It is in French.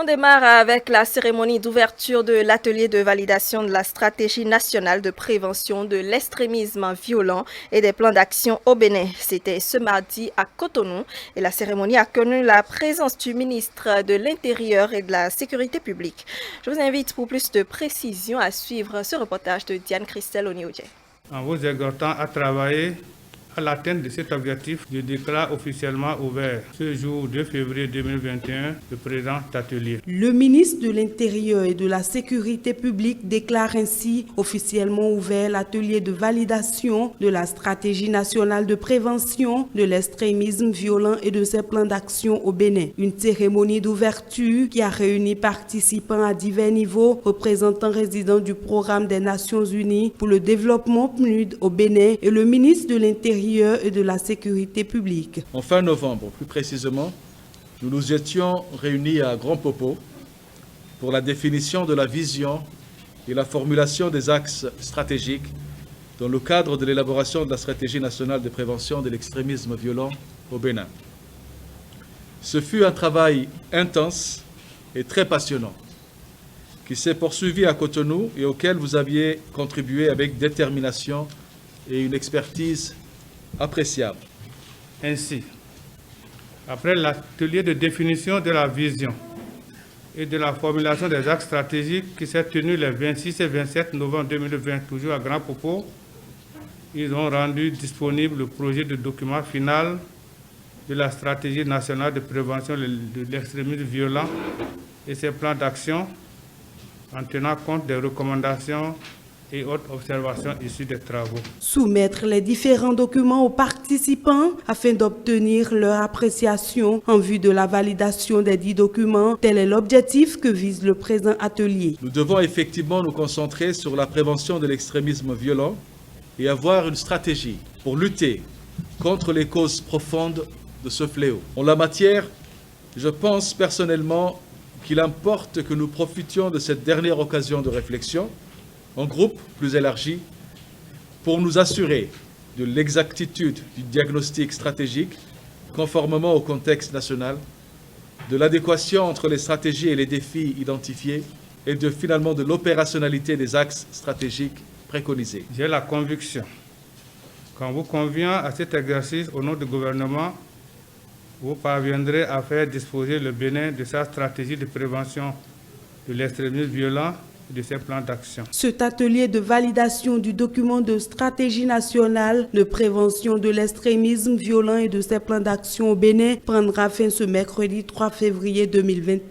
On démarre avec la cérémonie d'ouverture de l'atelier de validation de la stratégie nationale de prévention de l'extrémisme violent et des plans d'action au Bénin. C'était ce mardi à Cotonou et la cérémonie a connu la présence du ministre de l'Intérieur et de la Sécurité publique. Je vous invite pour plus de précisions à suivre ce reportage de Diane Christelle Onioudje. En vous exhortant à travailler à l'atteinte de cet objectif, je déclare officiellement ouvert ce jour 2 février 2021 le présent atelier. Le ministre de l'Intérieur et de la Sécurité publique déclare ainsi officiellement ouvert l'atelier de validation de la stratégie nationale de prévention de l'extrémisme violent et de ses plans d'action au Bénin. Une cérémonie d'ouverture qui a réuni participants à divers niveaux, représentants résidents du programme des Nations Unies pour le développement PNUD au Bénin et le ministre de l'Intérieur et de la Sécurité publique. En fin novembre, plus précisément, nous nous étions réunis à Grand Popo pour la définition de la vision et la formulation des axes stratégiques dans le cadre de l'élaboration de la stratégie nationale de prévention de l'extrémisme violent au Bénin. Ce fut un travail intense et très passionnant qui s'est poursuivi à Cotonou et auquel vous aviez contribué avec détermination et une expertise appréciable. Ainsi, après l'atelier de définition de la vision et de la formulation des axes stratégiques qui s'est tenu les 26 et 27 novembre 2020, toujours à Grand Popo, ils ont rendu disponible le projet de document final de la stratégie nationale de prévention de l'extrémisme violent et ses plans d'action en tenant compte des recommandations et autres observations issues des travaux. Soumettre les différents documents aux participants afin d'obtenir leur appréciation en vue de la validation des 10 documents, tel est l'objectif que vise le présent atelier. Nous devons effectivement nous concentrer sur la prévention de l'extrémisme violent et avoir une stratégie pour lutter contre les causes profondes de ce fléau. En la matière, je pense personnellement qu'il importe que nous profitions de cette dernière occasion de réflexion en groupe plus élargi, pour nous assurer de l'exactitude du diagnostic stratégique conformément au contexte national, de l'adéquation entre les stratégies et les défis identifiés et finalement de l'opérationnalité des axes stratégiques préconisés. J'ai la conviction qu'en vous conviant à cet exercice au nom du gouvernement, vous parviendrez à faire disposer le Bénin de sa stratégie de prévention de l'extrémisme violent de ses plans d'action. Cet atelier de validation du document de stratégie nationale de prévention de l'extrémisme violent et de ses plans d'action au Bénin prendra fin ce mercredi 3 février 2021.